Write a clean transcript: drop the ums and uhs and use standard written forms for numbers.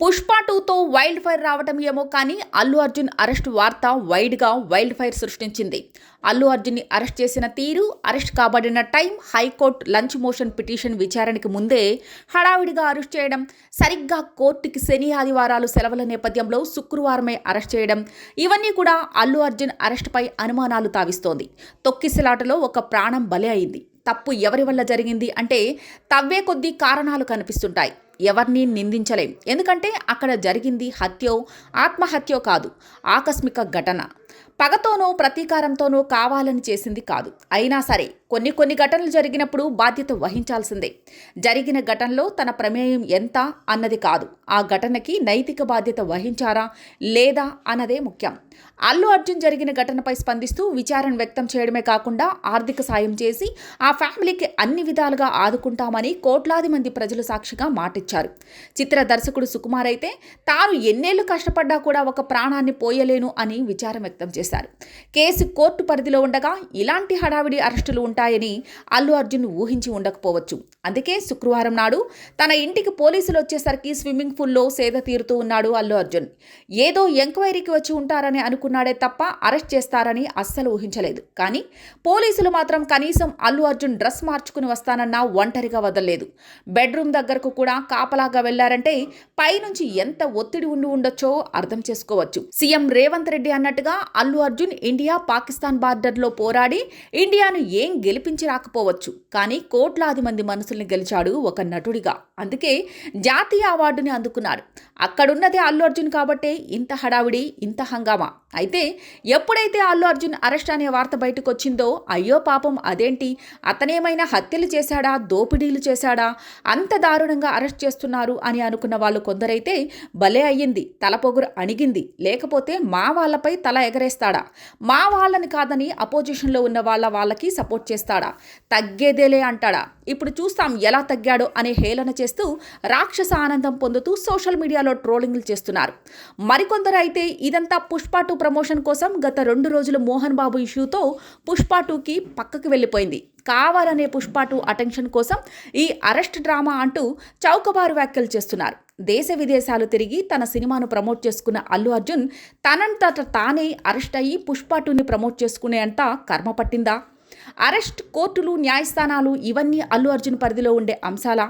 పుష్ప 2తో wild fire రావటం ఏమో కానీ అల్లు అర్జున్ అరెస్ట్ వార్త వైడ్గా వైల్డ్ ఫైర్ సృష్టించింది. అల్లు అర్జున్ని అరెస్ట్ చేసిన తీరు, అరెస్ట్ కాబడిన time, high court lunch motion petition విచారణకి ముందే హడావిడిగా అరెస్ట్ చేయడం, సరిగ్గా కోర్టుకి శని ఆదివారాలు సెలవుల నేపథ్యంలో శుక్రవారమే అరెస్ట్ చేయడం, ఇవన్నీ కూడా అల్లు అర్జున్ అరెస్ట్పై అనుమానాలు తావిస్తోంది. తొక్కిసలాటలో ఒక ప్రాణం బలి అయింది. తప్పు ఎవరి వల్ల జరిగింది అంటే తవ్వే కొద్దీ కారణాలు కనిపిస్తుంటాయి. ఎవరిని నిందించలేం, ఎందుకంటే అక్కడ జరిగింది హత్యో ఆత్మహత్యో కాదు, ఆకస్మిక ఘటన. పగతోనో ప్రతీకారంతోనో కావాలని చేసింది కాదు. అయినా సరే కొన్ని ఘటనలు జరిగినప్పుడు బాధ్యత వహించాల్సిందే. జరిగిన ఘటనలో తన ప్రమేయం ఎంత అన్నది కాదు, ఆ ఘటనకి నైతిక బాధ్యత వహించారా లేదా అన్నదే ముఖ్యం. అల్లు అర్జున్ జరిగిన ఘటనపై స్పందిస్తూ విచారణ వ్యక్తం చేయడమే కాకుండా ఆర్థిక సాయం చేసి ఆ ఫ్యామిలీకి అన్ని విధాలుగా ఆదుకుంటామని కోట్లాది మంది ప్రజలు సాక్షిగా మాటిచ్చారు. చిత్ర దర్శకుడు సుకుమార్ అయితే తాను ఎన్నేళ్లు కష్టపడ్డా కూడా ఒక ప్రాణాన్ని పోయలేను అని విచారం వ్యక్తం చేశారు. కేసు కోర్టు పరిధిలో ఉండగా ఇలాంటి హడావిడి అరెస్టులు ఉంటాయని అల్లు అర్జున్ ఊహించి ఉండకపోవచ్చు. అందుకే శుక్రవారం నాడు తన ఇంటికి పోలీసులు వచ్చేసరికి స్విమ్మింగ్ పూల్లో సేద తీరుతూ ఉన్నాడు అల్లు అర్జున్. ఏదో ఎంక్వైరీకి వచ్చి ఉంటారని అనుకున్నాడే తప్ప అరెస్ట్ చేస్తారని అస్సలు ఊహించలేదు. కానీ పోలీసులు మాత్రం కనీసం అల్లు అర్జున్ డ్రెస్ మార్చుకుని వస్తానన్నా ఒంటరిగా వదలలేదు. బెడ్రూమ్ దగ్గరకు కూడా కాపలాగా వెళ్లారంటే పైనుంచి ఎంత ఒత్తిడి ఉండి ఉండొచ్చో అర్థం చేసుకోవచ్చు. సీఎం రేవంత్ రెడ్డి అన్నట్టుగా అల్లు అర్జున్ ఇండియా పాకిస్తాన్ బార్డర్లో పోరాడి ఇండియాను ఏం గెలిపించి రాకపోవచ్చు, కానీ కోట్లాది మంది మనసుల్ని గెలిచాడు ఒక నటుడిగా. అందుకే జాతీయ అవార్డుని అందుకున్నాడు. అక్కడున్నదే అల్లు అర్జున్ కాబట్టే ఇంత హడావిడి, ఇంత హంగామా. అయితే ఎప్పుడైతే అల్లు అర్జున్ అరెస్ట్ అనే వార్త బయటకు వచ్చిందో అయ్యో పాపం అదేంటి, అతనేమైనా హత్యలు చేశాడా, దోపిడీలు చేశాడా, అంత దారుణంగా అరెస్ట్ చేస్తున్నారు అని అనుకున్న వాళ్ళు కొందరైతే భలే అయ్యింది, తలపొగురు అణిగింది, లేకపోతే మా వాళ్ళపై తల ఎగరేస్తాడా, మా వాళ్ళని కాదని అపోజిషన్లో ఉన్న వాళ్ళకి సపోర్ట్ చేస్తాడా, తగ్గేదేలే అంటాడా, ఇప్పుడు చూస్తాం ఎలా తగ్గాడో అనే హేళన చేస్తూ రాక్షస ఆనందం పొందుతూ సోషల్ మీడియాలో ట్రోలింగ్లు చేస్తున్నారు. మరికొందరు అయితే ఇదంతా పుష్ప 2 ప్రమోషన్ కోసం గత 2 రోజులు మోహన్ బాబు ఇష్యూతో పుష్ప 2కి పక్కకి వెళ్ళిపోయింది. కావాలనే పుష్ప 2 అటెన్షన్ కోసం ఈ అరెస్ట్ డ్రామా అంటూ చౌకబారు వ్యాఖ్యలు చేస్తున్నారు. దేశ విదేశాలు తిరిగి తన సినిమాను ప్రమోట్ చేసుకున్న అల్లు అర్జున్ తనంతట తానే అరెస్ట్ అయ్యి పుష్ప 2ని ప్రమోట్ చేసుకునే అంత కర్మ పట్టిందా? అరెస్ట్, కోర్టులు, న్యాయస్థానాలు ఇవన్నీ అల్లు అర్జున్ పరిధిలో ఉండే అంశాలా?